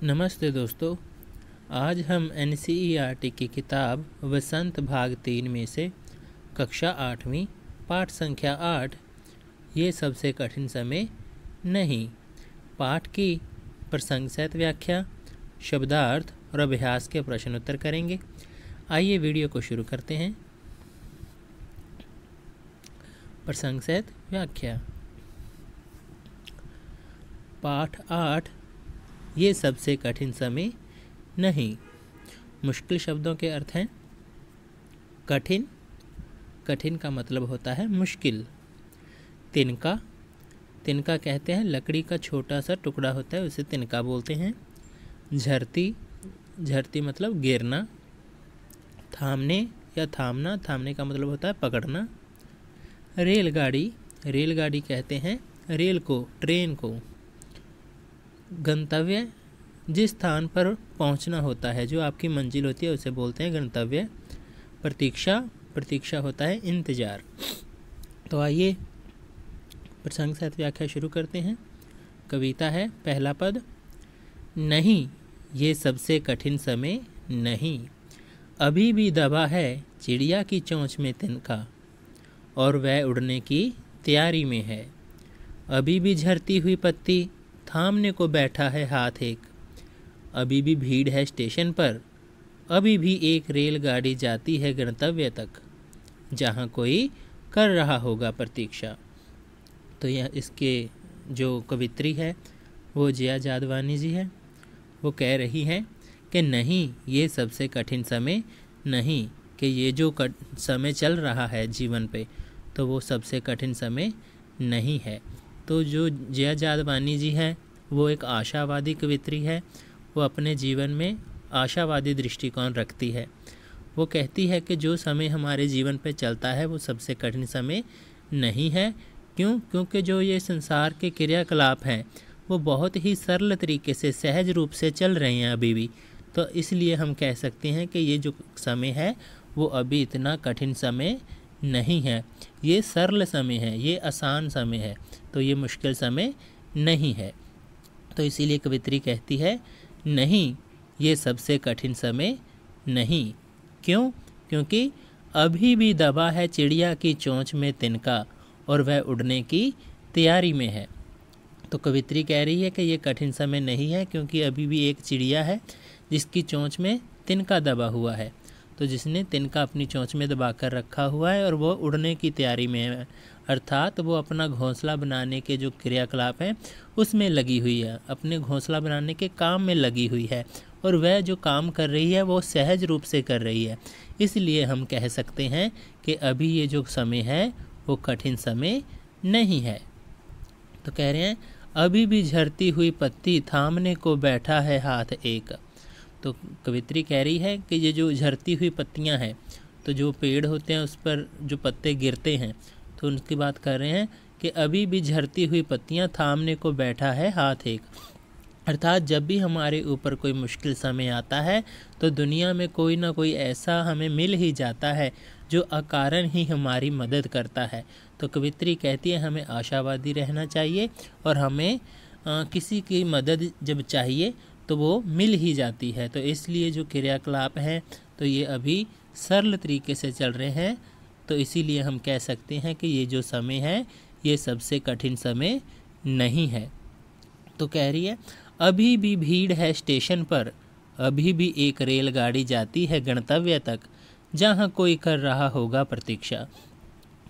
नमस्ते दोस्तों। आज हम NCERT की किताब वसंत भाग 3 में से कक्षा 8वीं पाठ संख्या 8 ये सबसे कठिन समय नहीं पाठ की प्रसंग सहित व्याख्या, शब्दार्थ और अभ्यास के प्रश्न उत्तर करेंगे। आइए वीडियो को शुरू करते हैं। प्रसंग सहित व्याख्या। पाठ 8 ये सबसे कठिन समय नहीं। मुश्किल शब्दों के अर्थ हैं कठिन, कठिन का मतलब होता है मुश्किल। तिनका, तिनका कहते हैं लकड़ी का छोटा सा टुकड़ा होता है, उसे तिनका बोलते हैं। झरती, झरती मतलब गिरना। थामने या थामना, थामने का मतलब होता है पकड़ना। रेलगाड़ी, रेलगाड़ी कहते हैं रेल को, ट्रेन को। गंतव्य, जिस स्थान पर पहुंचना होता है, जो आपकी मंजिल होती है उसे बोलते हैं गंतव्य। प्रतीक्षा, प्रतीक्षा होता है इंतज़ार। तो आइए प्रसंग सहित व्याख्या शुरू करते हैं। कविता है, पहला पद। नहीं ये सबसे कठिन समय नहीं, अभी भी दबा है चिड़िया की चोंच में तिनका, और वह उड़ने की तैयारी में है। अभी भी झरती हुई पत्ती थामने को बैठा है हाथ एक। अभी भी भीड़ है स्टेशन पर, अभी भी एक रेलगाड़ी जाती है गंतव्य तक, जहाँ कोई कर रहा होगा प्रतीक्षा। तो यह इसके जो कवित्री है वो जया जादवानी जी है। वो कह रही है कि नहीं ये सबसे कठिन समय नहीं, कि ये जो समय चल रहा है जीवन पे तो वो सबसे कठिन समय नहीं है। तो जो जया जादवानी जी है वो एक आशावादी कवित्री है। वो अपने जीवन में आशावादी दृष्टिकोण रखती है। वो कहती है कि जो समय हमारे जीवन पे चलता है वो सबसे कठिन समय नहीं है। क्यों? क्योंकि जो ये संसार के क्रियाकलाप हैं वो बहुत ही सरल तरीके से, सहज रूप से चल रहे हैं अभी भी। तो इसलिए हम कह सकते हैं कि ये जो समय है वो अभी इतना कठिन समय नहीं है, ये सरल समय है, ये आसान समय है, तो ये मुश्किल समय नहीं है। तो इसीलिए कवित्री कहती है नहीं ये सबसे कठिन समय नहीं। क्यों? क्योंकि अभी भी दबा है चिड़िया की चोंच में तिनका, और वह उड़ने की तैयारी में है। तो कवित्री कह रही है कि ये कठिन समय नहीं है क्योंकि अभी भी एक चिड़िया है जिसकी चोंच में तिनका दबा हुआ है। तो जिसने तिनका अपनी चोंच में दबा कर रखा हुआ है और वो उड़ने की तैयारी में है, अर्थात वो अपना घोंसला बनाने के जो क्रियाकलाप हैं उसमें लगी हुई है, अपने घोंसला बनाने के काम में लगी हुई है, और वह जो काम कर रही है वो सहज रूप से कर रही है। इसलिए हम कह सकते हैं कि अभी ये जो समय है वो कठिन समय नहीं है। तो कह रहे हैं अभी भी झरती हुई पत्ती थामने को बैठा है हाथ एक। तो कवित्री कह रही है कि ये जो झरती हुई पत्तियां हैं, तो जो पेड़ होते हैं उस पर जो पत्ते गिरते हैं, तो उनकी बात कर रहे हैं कि अभी भी झरती हुई पत्तियां थामने को बैठा है हाथ एक। अर्थात जब भी हमारे ऊपर कोई मुश्किल समय आता है तो दुनिया में कोई ना कोई ऐसा हमें मिल ही जाता है जो अकारण ही हमारी मदद करता है। तो कवित्री कहती है हमें आशावादी रहना चाहिए, और हमें किसी की मदद जब चाहिए तो वो मिल ही जाती है। तो इसलिए जो क्रियाकलाप हैं तो ये अभी सरल तरीके से चल रहे हैं। तो इसीलिए हम कह सकते हैं कि ये जो समय है ये सबसे कठिन समय नहीं है। तो कह रही है अभी भी भीड़ है स्टेशन पर, अभी भी एक रेलगाड़ी जाती है गंतव्य तक, जहाँ कोई कर रहा होगा प्रतीक्षा।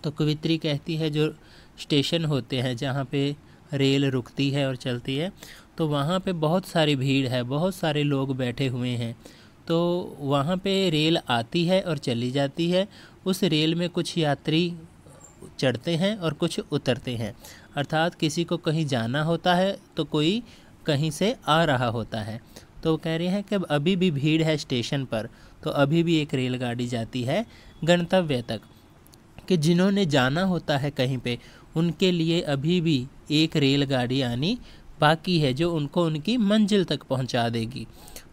तो कवित्री कहती है जो स्टेशन होते हैं जहाँ पे रेल रुकती है और चलती है, तो वहाँ पे बहुत सारी भीड़ है, बहुत सारे लोग बैठे हुए हैं। तो वहाँ पे रेल आती है और चली जाती है। उस रेल में कुछ यात्री चढ़ते हैं और कुछ उतरते हैं, अर्थात किसी को कहीं जाना होता है तो कोई कहीं से आ रहा होता है। तो कह रहे हैं कि अभी भी भीड़ है स्टेशन पर, तो अभी भी एक रेलगाड़ी जाती है गंतव्य तक, कि जिन्होंने जाना होता है कहीं पे उनके लिए अभी भी एक रेलगाड़ी आनी बाकी है जो उनको उनकी मंजिल तक पहुंचा देगी।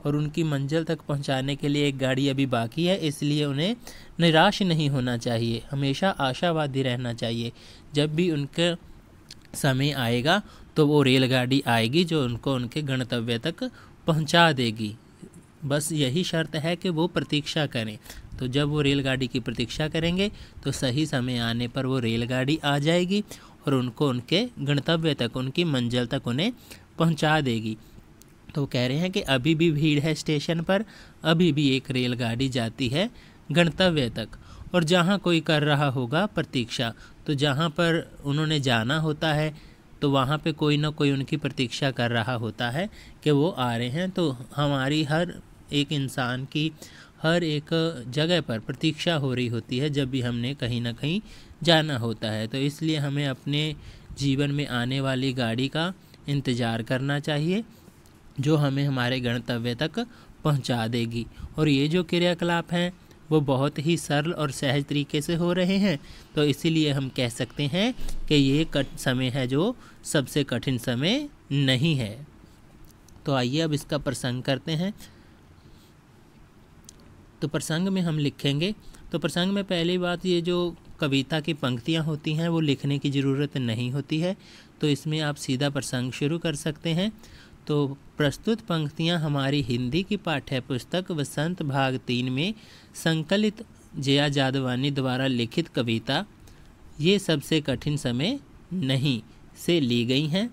और उनकी मंजिल तक पहुंचाने के लिए एक गाड़ी अभी बाकी है, इसलिए उन्हें निराश नहीं होना चाहिए, हमेशा आशावादी रहना चाहिए। जब भी उनका समय आएगा तो वो रेलगाड़ी आएगी जो उनको उनके गंतव्य तक पहुंचा देगी। बस यही शर्त है कि वो प्रतीक्षा करें। तो जब वो रेलगाड़ी की प्रतीक्षा करेंगे तो सही समय आने पर वो रेलगाड़ी आ जाएगी और उनको उनके गंतव्य तक, उनकी मंजिल तक उन्हें पहुंचा देगी। तो कह रहे हैं कि अभी भी भीड़ है स्टेशन पर, अभी भी एक रेलगाड़ी जाती है गंतव्य तक। और जहाँ कोई कर रहा होगा प्रतीक्षा, तो जहाँ पर उन्होंने जाना होता है तो वहाँ पे कोई ना कोई उनकी प्रतीक्षा कर रहा होता है कि वो आ रहे हैं। तो हमारी हर एक इंसान की हर एक जगह पर प्रतीक्षा हो रही होती है जब भी हमने कहीं ना कहीं जाना होता है। तो इसलिए हमें अपने जीवन में आने वाली गाड़ी का इंतज़ार करना चाहिए जो हमें हमारे गंतव्य तक पहुंचा देगी। और ये जो क्रियाकलाप हैं वो बहुत ही सरल और सहज तरीके से हो रहे हैं। तो इसीलिए हम कह सकते हैं कि ये समय है जो सबसे कठिन समय नहीं है। तो आइए अब इसका प्रसंग करते हैं। तो प्रसंग में हम लिखेंगे। तो प्रसंग में पहली बात, ये जो कविता की पंक्तियाँ होती हैं वो लिखने की ज़रूरत नहीं होती है। तो इसमें आप सीधा प्रसंग शुरू कर सकते हैं। तो प्रस्तुत पंक्तियाँ हमारी हिंदी की पाठ्य पुस्तक वसंत भाग 3 में संकलित जया जादवानी द्वारा लिखित कविता ये सबसे कठिन समय नहीं से ली गई हैं।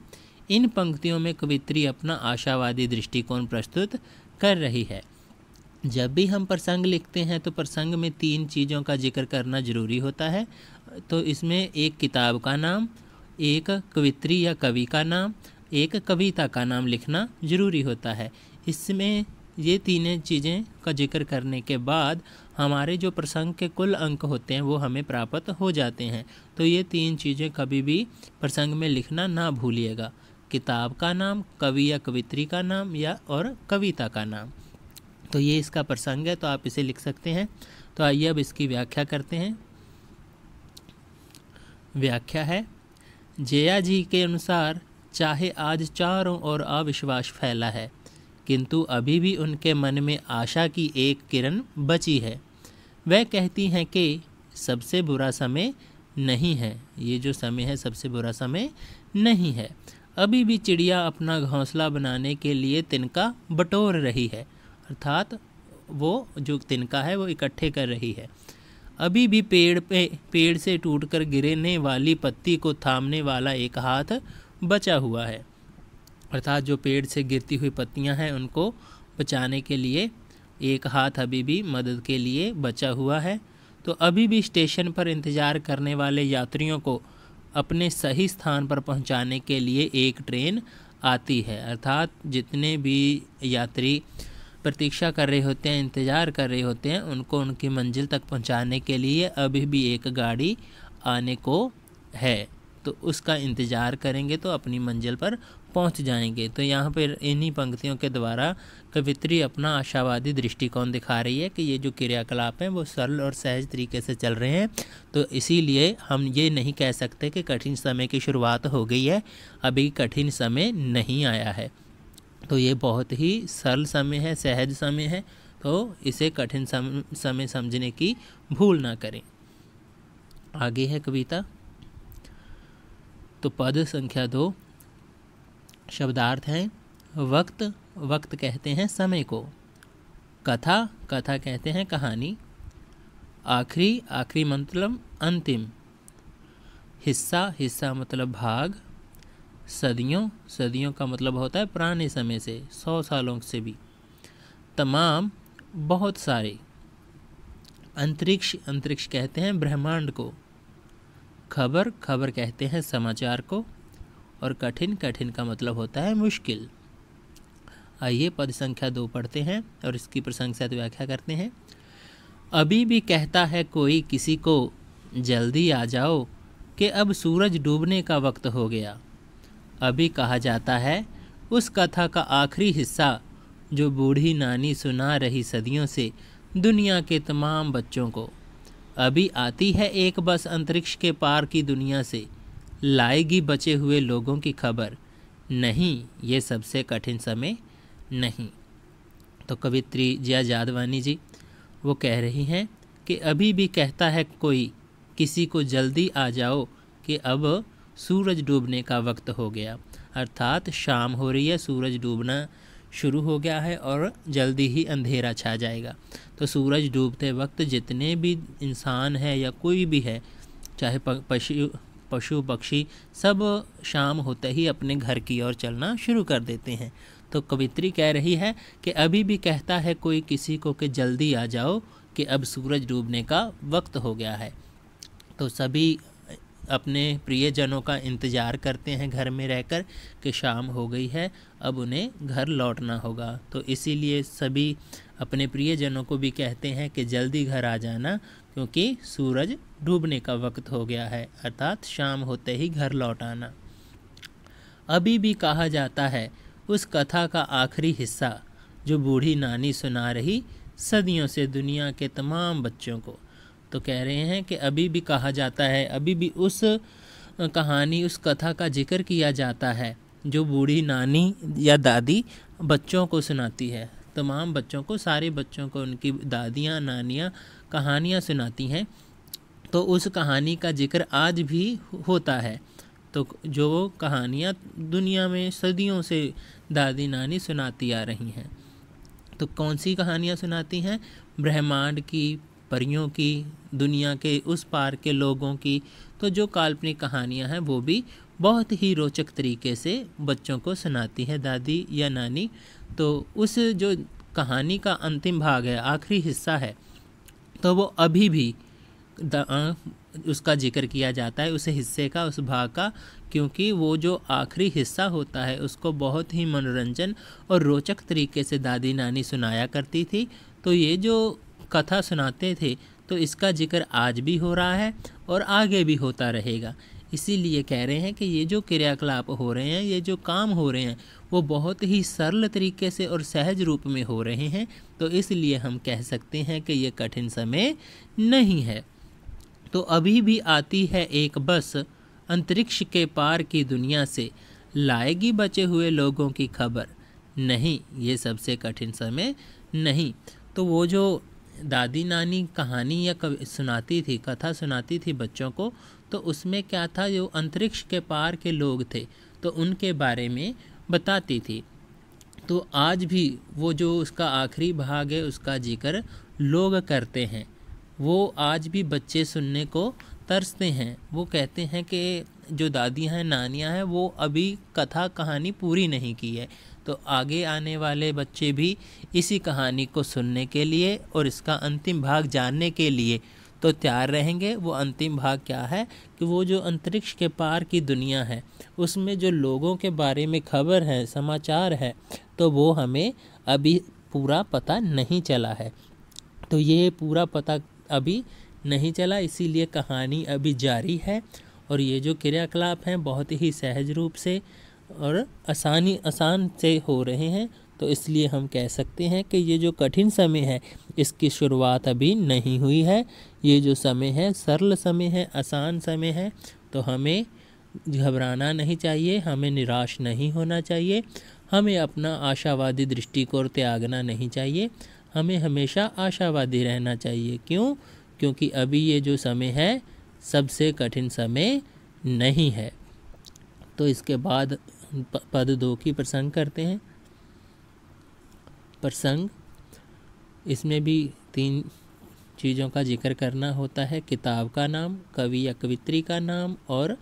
इन पंक्तियों में कवित्री अपना आशावादी दृष्टिकोण प्रस्तुत कर रही है। जब भी हम प्रसंग लिखते हैं तो प्रसंग में 3 चीज़ों का जिक्र करना ज़रूरी होता है। तो इसमें एक किताब का नाम, एक कवित्री या कवि का नाम, एक कविता का नाम लिखना ज़रूरी होता है। इसमें ये तीनों चीज़ें का जिक्र करने के बाद हमारे जो प्रसंग के कुल अंक होते हैं वो हमें प्राप्त हो जाते हैं। तो ये 3 चीज़ें कभी भी प्रसंग में लिखना ना भूलिएगा, किताब का नाम, कवि या कवित्री का नाम या और कविता का नाम। तो ये इसका प्रसंग है, तो आप इसे लिख सकते हैं। तो आइए अब इसकी व्याख्या करते हैं। व्याख्या है, जया जी के अनुसार चाहे आज चारों ओर अविश्वास फैला है, किंतु अभी भी उनके मन में आशा की एक किरण बची है। वह कहती हैं कि सबसे बुरा समय नहीं है, ये जो समय है सबसे बुरा समय नहीं है। अभी भी चिड़िया अपना घोंसला बनाने के लिए तिनका बटोर रही है, अर्थात वो जो तिनका है वो इकट्ठे कर रही है। अभी भी पेड़ से टूटकर गिरने वाली पत्ती को थामने वाला एक हाथ बचा हुआ है, अर्थात जो पेड़ से गिरती हुई पत्तियां हैं उनको बचाने के लिए एक हाथ अभी भी मदद के लिए बचा हुआ है। तो अभी भी स्टेशन पर इंतज़ार करने वाले यात्रियों को अपने सही स्थान पर पहुंचाने के लिए एक ट्रेन आती है, अर्थात जितने भी यात्री प्रतीक्षा कर रहे होते हैं, इंतज़ार कर रहे होते हैं, उनको उनकी मंजिल तक पहुंचाने के लिए अभी भी एक गाड़ी आने को है। तो उसका इंतज़ार करेंगे तो अपनी मंजिल पर पहुंच जाएंगे। तो यहाँ पर इन्हीं पंक्तियों के द्वारा कवित्री अपना आशावादी दृष्टिकोण दिखा रही है कि ये जो क्रियाकलाप हैं वो सरल और सहज तरीके से चल रहे हैं। तो इसीलिए हम ये नहीं कह सकते कि कठिन समय की शुरुआत हो गई है, अभी कठिन समय नहीं आया है। तो ये बहुत ही सरल समय है, सहज समय है। तो इसे कठिन समय समझने की भूल ना करें। आगे है कविता। तो पद संख्या 2 शब्दार्थ हैं, वक्त, वक्त कहते हैं समय को, कथा, कथा कहते हैं कहानी, आखिरी, आखिरी मतलब अंतिम, हिस्सा, हिस्सा मतलब भाग, सदियों, सदियों का मतलब होता है पुराने समय से, 100 सालों से भी, तमाम, बहुत सारे, अंतरिक्ष, अंतरिक्ष कहते हैं ब्रह्मांड को, खबर, खबर कहते हैं समाचार को, और कठिन, कठिन का मतलब होता है मुश्किल। आइए पद संख्या 2 पढ़ते हैं और इसकी प्रसंग से व्याख्या करते हैं। अभी भी कहता है कोई किसी को, जल्दी आ जाओ कि अब सूरज डूबने का वक्त हो गया। अभी कहा जाता है उस कथा का आखिरी हिस्सा जो बूढ़ी नानी सुना रही सदियों से दुनिया के तमाम बच्चों को। अभी आती है एक बस अंतरिक्ष के पार की दुनिया से, लाएगी बचे हुए लोगों की खबर। नहीं, ये सबसे कठिन समय नहीं। तो कवित्री जया जादवानी जी वो कह रही हैं कि अभी भी कहता है कोई किसी को, जल्दी आ जाओ कि अब सूरज डूबने का वक्त हो गया, अर्थात शाम हो रही है, सूरज डूबना शुरू हो गया है और जल्दी ही अंधेरा छा जाएगा। तो सूरज डूबते वक्त जितने भी इंसान है या कोई भी है, चाहे पशु पक्षी, सब शाम होते ही अपने घर की ओर चलना शुरू कर देते हैं। तो कवित्री कह रही है कि अभी भी कहता है कोई किसी को कि जल्दी आ जाओ कि अब सूरज डूबने का वक्त हो गया है। तो सभी अपने प्रियजनों का इंतज़ार करते हैं घर में रहकर कि शाम हो गई है, अब उन्हें घर लौटना होगा। तो इसीलिए सभी अपने प्रियजनों को भी कहते हैं कि जल्दी घर आ जाना, क्योंकि सूरज डूबने का वक्त हो गया है, अर्थात शाम होते ही घर लौट आना। अभी भी कहा जाता है उस कथा का आखिरी हिस्सा जो बूढ़ी नानी सुना रही सदियों से दुनिया के तमाम बच्चों को। तो कह रहे हैं कि अभी भी कहा जाता है, अभी भी उस कहानी, उस कथा का जिक्र किया जाता है जो बूढ़ी नानी या दादी बच्चों को सुनाती है। तमाम बच्चों को, सारे बच्चों को उनकी दादियाँ नानियाँ कहानियाँ सुनाती हैं। तो उस कहानी का जिक्र आज भी होता है। तो जो कहानियाँ दुनिया में सदियों से दादी नानी सुनाती आ रही हैं, तो कौन सी कहानियाँ सुनाती हैं? ब्रह्मांड की, परियों की, दुनिया के उस पार के लोगों की। तो जो काल्पनिक कहानियाँ हैं वो भी बहुत ही रोचक तरीके से बच्चों को सुनाती है दादी या नानी। तो उस जो कहानी का अंतिम भाग है, आखिरी हिस्सा है, तो वो अभी भी उसका जिक्र किया जाता है, उस हिस्से का, उस भाग का, क्योंकि वो जो आखिरी हिस्सा होता है उसको बहुत ही मनोरंजन और रोचक तरीके से दादी नानी सुनाया करती थी। तो ये जो कथा सुनाते थे, तो इसका जिक्र आज भी हो रहा है और आगे भी होता रहेगा। इसीलिए कह रहे हैं कि ये जो क्रियाकलाप हो रहे हैं, ये जो काम हो रहे हैं, वो बहुत ही सरल तरीके से और सहज रूप में हो रहे हैं। तो इसलिए हम कह सकते हैं कि ये कठिन समय नहीं है। तो अभी भी आती है एक बस अंतरिक्ष के पार की दुनिया से, लाएगी बचे हुए लोगों की खबर। नहीं, ये सबसे कठिन समय नहीं। तो वो जो दादी नानी कहानी या सुनाती थी, कथा सुनाती थी बच्चों को, तो उसमें क्या था, जो अंतरिक्ष के पार के लोग थे तो उनके बारे में बताती थी। तो आज भी वो जो उसका आखिरी भाग है उसका जिक्र लोग करते हैं। वो आज भी बच्चे सुनने को तरसते हैं। वो कहते हैं कि जो दादियाँ हैं, नानियाँ हैं, वो अभी कथा कहानी पूरी नहीं की है। तो आगे आने वाले बच्चे भी इसी कहानी को सुनने के लिए और इसका अंतिम भाग जानने के लिए तो तैयार रहेंगे। वो अंतिम भाग क्या है कि वो जो अंतरिक्ष के पार की दुनिया है, उसमें जो लोगों के बारे में खबर है, समाचार है, तो वो हमें अभी पूरा पता नहीं चला है। तो ये पूरा पता अभी नहीं चला, इसीलिए कहानी अभी जारी है। और ये जो क्रियाकलाप हैं बहुत ही सहज रूप से और आसान से हो रहे हैं। तो इसलिए हम कह सकते हैं कि ये जो कठिन समय है इसकी शुरुआत अभी नहीं हुई है। ये जो समय है सरल समय है, आसान समय है। तो हमें घबराना नहीं चाहिए, हमें निराश नहीं होना चाहिए, हमें अपना आशावादी दृष्टिकोण त्यागना नहीं चाहिए, हमें हमेशा आशावादी रहना चाहिए। क्यों? क्योंकि अभी ये जो समय है सबसे कठिन समय नहीं है। तो इसके बाद पद 2 की प्रसंग करते हैं। प्रसंग, इसमें भी 3 चीज़ों का जिक्र करना होता है। किताब का नाम, कवि या कवित्री का नाम और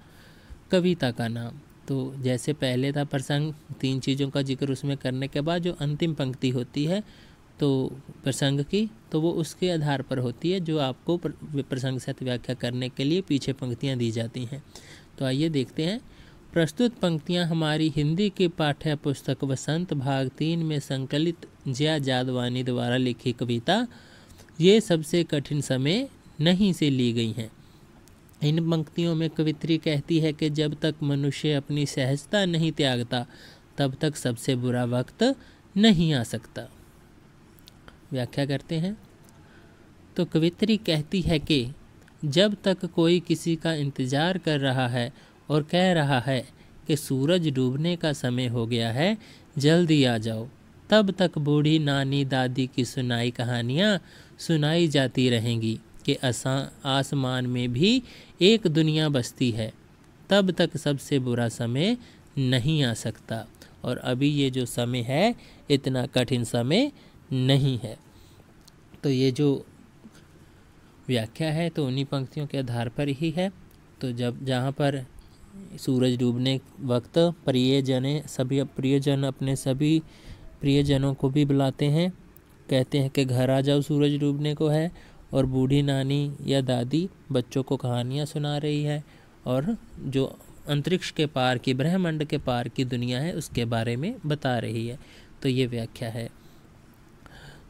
कविता का नाम। तो जैसे पहले था प्रसंग, 3 चीज़ों का जिक्र उसमें करने के बाद जो अंतिम पंक्ति होती है तो प्रसंग की, तो वो उसके आधार पर होती है जो आपको प्रसंग सहित व्याख्या करने के लिए पीछे पंक्तियाँ दी जाती हैं। तो आइए देखते हैं। प्रस्तुत पंक्तियाँ हमारी हिंदी की पाठ्य पुस्तक वसंत भाग 3 में संकलित जया जादवानी द्वारा लिखी कविता ये सबसे कठिन समय नहीं से ली गई हैं। इन पंक्तियों में कवित्री कहती है कि जब तक मनुष्य अपनी सहजता नहीं त्यागता तब तक सबसे बुरा वक्त नहीं आ सकता। व्याख्या करते हैं। तो कवित्री कहती है कि जब तक कोई किसी का इंतज़ार कर रहा है और कह रहा है कि सूरज डूबने का समय हो गया है, जल्दी आ जाओ, तब तक बूढ़ी नानी दादी की सुनाई कहानियाँ सुनाई जाती रहेंगी कि आसमान में भी एक दुनिया बसती है। तब तक सबसे बुरा समय नहीं आ सकता। और अभी ये जो समय है इतना कठिन समय नहीं है। तो ये जो व्याख्या है तो उन्हीं पंक्तियों के आधार पर ही है। तो जहाँ पर सूरज डूबने वक्त सभी प्रियजन अपने सभी प्रियजनों को भी बुलाते हैं, कहते हैं कि घर आ जाओ सूरज डूबने को है, और बूढ़ी नानी या दादी बच्चों को कहानियाँ सुना रही है और जो अंतरिक्ष के पार की, ब्रह्मांड के पार की दुनिया है उसके बारे में बता रही है। तो ये व्याख्या है।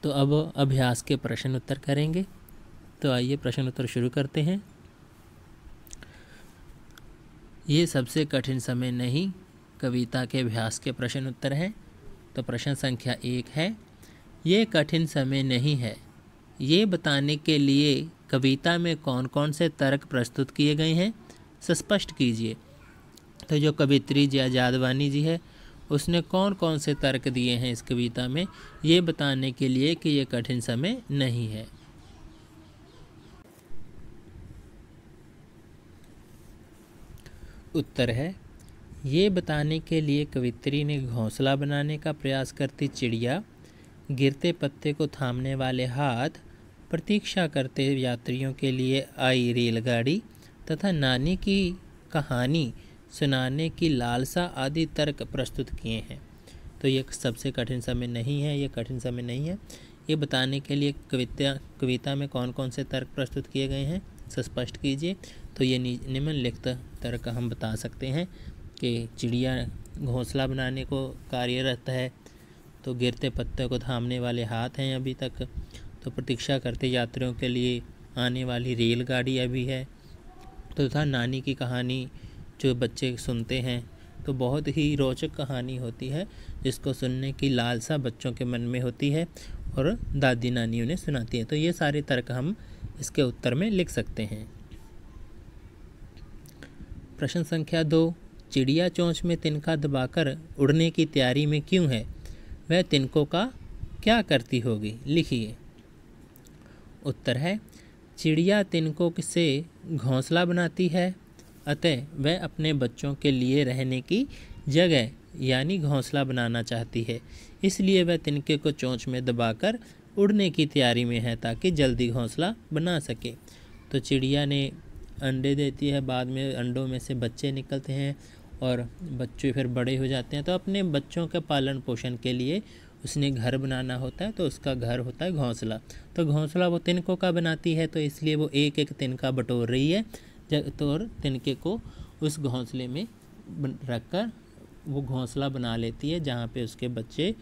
तो अब अभ्यास के प्रश्न उत्तर करेंगे। तो आइए प्रश्न उत्तर शुरू करते हैं। ये सबसे कठिन समय नहीं कविता के अभ्यास के प्रश्न उत्तर हैं। तो प्रश्न संख्या 1 है, ये कठिन समय नहीं है, ये बताने के लिए कविता में कौन कौन से तर्क प्रस्तुत किए गए हैं, स्पष्ट कीजिए। तो जो कवित्री जादवानी जी है उसने कौन कौन से तर्क दिए हैं इस कविता में, ये बताने के लिए कि ये कठिन समय नहीं है। उत्तर है, ये बताने के लिए कवित्री ने घोंसला बनाने का प्रयास करती चिड़िया, गिरते पत्ते को थामने वाले हाथ, प्रतीक्षा करते यात्रियों के लिए आई रेलगाड़ी तथा नानी की कहानी सुनाने की लालसा आदि तर्क प्रस्तुत किए हैं। तो ये सबसे कठिन समय नहीं है, ये कठिन समय नहीं है, ये बताने के लिए कविता में कौन कौन से तर्क प्रस्तुत किए गए हैं, स्पष्ट कीजिए। तो ये निम्नलिखित तर्क हम बता सकते हैं कि चिड़िया घोंसला बनाने को कार्यरत है, तो गिरते पत्ते को थामने वाले हाथ हैं अभी तक, तो प्रतीक्षा करते यात्रियों के लिए आने वाली रेलगाड़ी अभी है, तो तथा नानी की कहानी जो बच्चे सुनते हैं तो बहुत ही रोचक कहानी होती है जिसको सुनने की लालसा बच्चों के मन में होती है और दादी नानी उन्हें सुनाती है। तो ये सारे तर्क हम इसके उत्तर में लिख सकते हैं। प्रश्न संख्या 2, चिड़िया चोंच में तिनका दबाकर उड़ने की तैयारी में क्यों है, वह तिनकों का क्या करती होगी, लिखिए। उत्तर है, चिड़िया तिनकों से घोंसला बनाती है, अतः वह अपने बच्चों के लिए रहने की जगह यानी घोंसला बनाना चाहती है, इसलिए वह तिनके को चोंच में दबाकर उड़ने की तैयारी में है ताकि जल्दी घोंसला बना सके। तो चिड़िया ने अंडे देती है, बाद में अंडों में से बच्चे निकलते हैं और बच्चे फिर बड़े हो जाते हैं, तो अपने बच्चों के पालन पोषण के लिए उसने घर बनाना होता है, तो उसका घर होता है घोंसला। तो घोंसला वो तिनकों का बनाती है, तो इसलिए वो एक एक तिनका बटोर रही है, तो तिनके को उस घोंसले में रखकर वो घोंसला बना लेती है जहाँ पे उसके बच्चे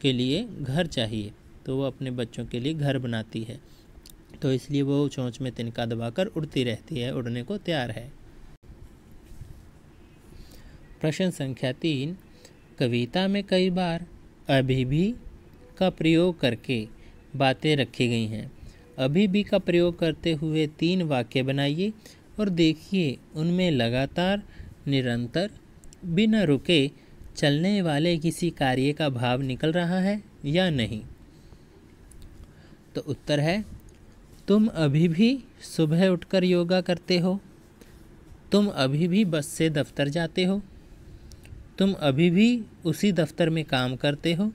के लिए घर चाहिए, तो वो अपने बच्चों के लिए घर बनाती है, तो इसलिए वो चोंच में तिनका दबाकर उड़ती रहती है, उड़ने को तैयार है। प्रश्न संख्या 3, कविता में कई बार अभी भी का प्रयोग करके बातें रखी गई हैं। अभी भी का प्रयोग करते हुए 3 वाक्य बनाइए और देखिए उनमें लगातार, निरंतर, बिना रुके चलने वाले किसी कार्य का भाव निकल रहा है या नहीं। तो उत्तर है, तुम अभी भी सुबह उठकर योगा करते हो, तुम अभी भी बस से दफ्तर जाते हो, तुम अभी भी उसी दफ्तर में काम करते हो।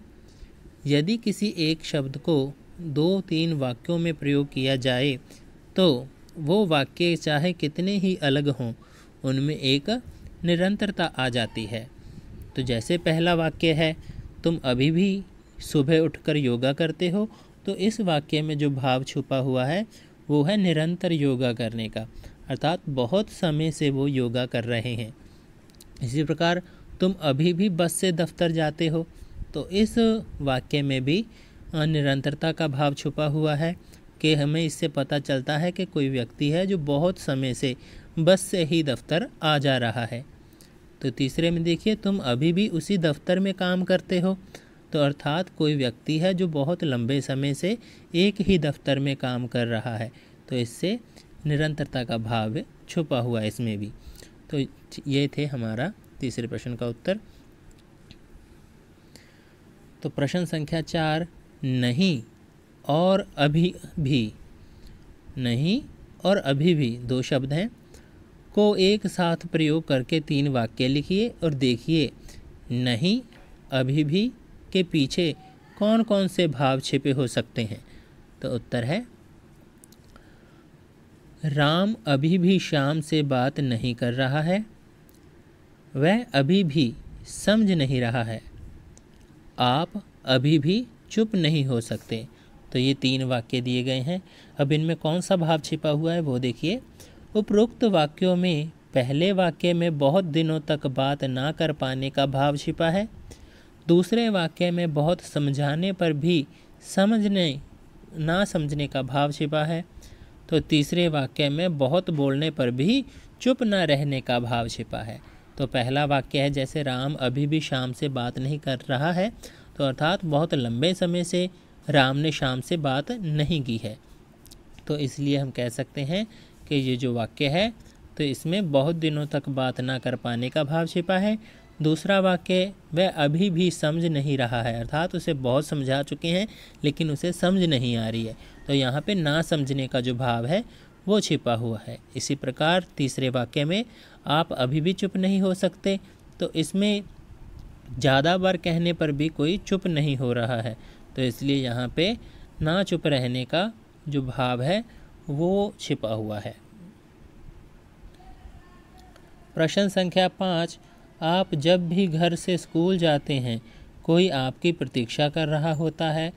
यदि किसी एक शब्द को 2-3 वाक्यों में प्रयोग किया जाए तो वो वाक्य चाहे कितने ही अलग हों उनमें एक निरंतरता आ जाती है। तो जैसे पहला वाक्य है, तुम अभी भी सुबह उठकर योगा करते हो, तो इस वाक्य में जो भाव छुपा हुआ है वो है निरंतर योगा करने का, अर्थात बहुत समय से वो योगा कर रहे हैं। इसी प्रकार तुम अभी भी बस से दफ्तर जाते हो, तो इस वाक्य में भी निरंतरता का भाव छुपा हुआ है कि हमें इससे पता चलता है कि कोई व्यक्ति है जो बहुत समय से बस से ही दफ्तर आ जा रहा है। तो तीसरे में देखिए, तुम अभी भी उसी दफ्तर में काम करते हो, तो अर्थात कोई व्यक्ति है जो बहुत लंबे समय से एक ही दफ्तर में काम कर रहा है, तो इससे निरंतरता का भाव छुपा हुआ है इसमें भी। तो ये थे हमारा तीसरे प्रश्न का उत्तर। तो प्रश्न संख्या 4, नहीं और अभी भी, नहीं और अभी भी 2 शब्द हैं, को एक साथ प्रयोग करके 3 वाक्य लिखिए और देखिए नहीं, अभी भी के पीछे कौन कौन से भाव छिपे हो सकते हैं? तो उत्तर है राम अभी भी श्याम से बात नहीं कर रहा है, वह अभी भी समझ नहीं रहा है, आप अभी भी चुप नहीं हो सकते। तो ये 3 वाक्य दिए गए हैं। अब इनमें कौन सा भाव छिपा हुआ है वो देखिए। उपरोक्त वाक्यों में पहले वाक्य में बहुत दिनों तक बात ना कर पाने का भाव छिपा है। दूसरे वाक्य में बहुत समझाने पर भी ना समझने का भाव छिपा है। तो तीसरे वाक्य में बहुत बोलने पर भी चुप न रहने का भाव छिपा है। तो पहला वाक्य है जैसे राम अभी भी श्याम से बात नहीं कर रहा है, तो अर्थात बहुत लंबे समय से राम ने श्याम से बात नहीं की है। तो इसलिए हम कह सकते हैं कि ये जो वाक्य है तो इसमें बहुत दिनों तक बात ना कर पाने का भाव छिपा है। दूसरा वाक्य वह अभी भी समझ नहीं रहा है, अर्थात उसे बहुत समझा चुके हैं लेकिन उसे समझ नहीं आ रही है, तो यहाँ पे ना समझने का जो भाव है वो छिपा हुआ है। इसी प्रकार तीसरे वाक्य में आप अभी भी चुप नहीं हो सकते, तो इसमें ज़्यादा बार कहने पर भी कोई चुप नहीं हो रहा है, तो इसलिए यहाँ पे ना चुप रहने का जो भाव है वो छिपा हुआ है। प्रश्न संख्या 5, आप जब भी घर से स्कूल जाते हैं कोई आपकी प्रतीक्षा कर रहा होता है।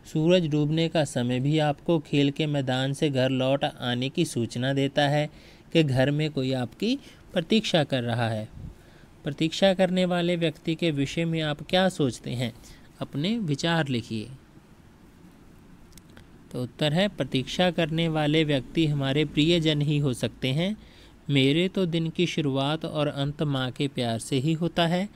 सूरज डूबने का समय भी आपको खेल के मैदान से घर लौट आने की सूचना देता है कि घर में कोई आपकी प्रतीक्षा कर रहा है। प्रतीक्षा करने वाले व्यक्ति के विषय में आप क्या सोचते हैं? अपने विचार लिखिए। तो उत्तर है प्रतीक्षा करने वाले व्यक्ति हमारे प्रियजन ही हो सकते हैं। मेरे तो दिन की शुरुआत और अंत माँ के प्यार से ही होता है।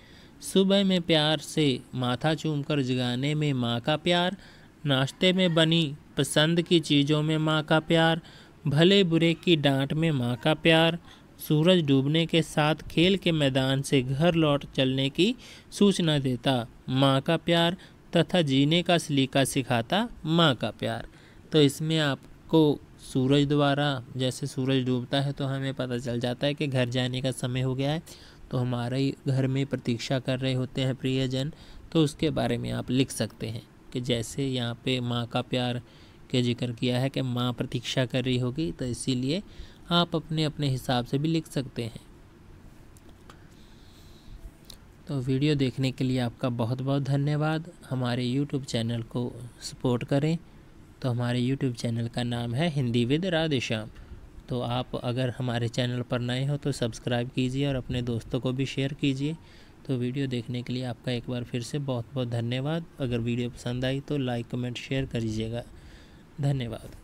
सुबह में प्यार से माथा चूमकर जगाने में माँ का प्यार, नाश्ते में बनी पसंद की चीज़ों में माँ का प्यार, भले बुरे की डांट में माँ का प्यार, सूरज डूबने के साथ खेल के मैदान से घर लौट चलने की सूचना देता माँ का प्यार, तथा जीने का सलीका सिखाता माँ का प्यार। तो इसमें आपको सूरज द्वारा, जैसे सूरज डूबता है तो हमें पता चल जाता है कि घर जाने का समय हो गया है, तो हमारे घर में प्रतीक्षा कर रहे होते हैं प्रियजन, तो उसके बारे में आप लिख सकते हैं कि जैसे यहाँ पे माँ का प्यार के जिक्र किया है कि माँ प्रतीक्षा कर रही होगी, तो इसीलिए आप अपने अपने हिसाब से भी लिख सकते हैं। तो वीडियो देखने के लिए आपका बहुत बहुत धन्यवाद। हमारे YouTube चैनल को सपोर्ट करें। तो हमारे YouTube चैनल का नाम है हिंदी विद राधेश्याम। तो आप अगर हमारे चैनल पर नए हो तो सब्सक्राइब कीजिए और अपने दोस्तों को भी शेयर कीजिए। तो वीडियो देखने के लिए आपका एक बार फिर से बहुत बहुत धन्यवाद। अगर वीडियो पसंद आई तो लाइक कमेंट शेयर करिएगा। धन्यवाद।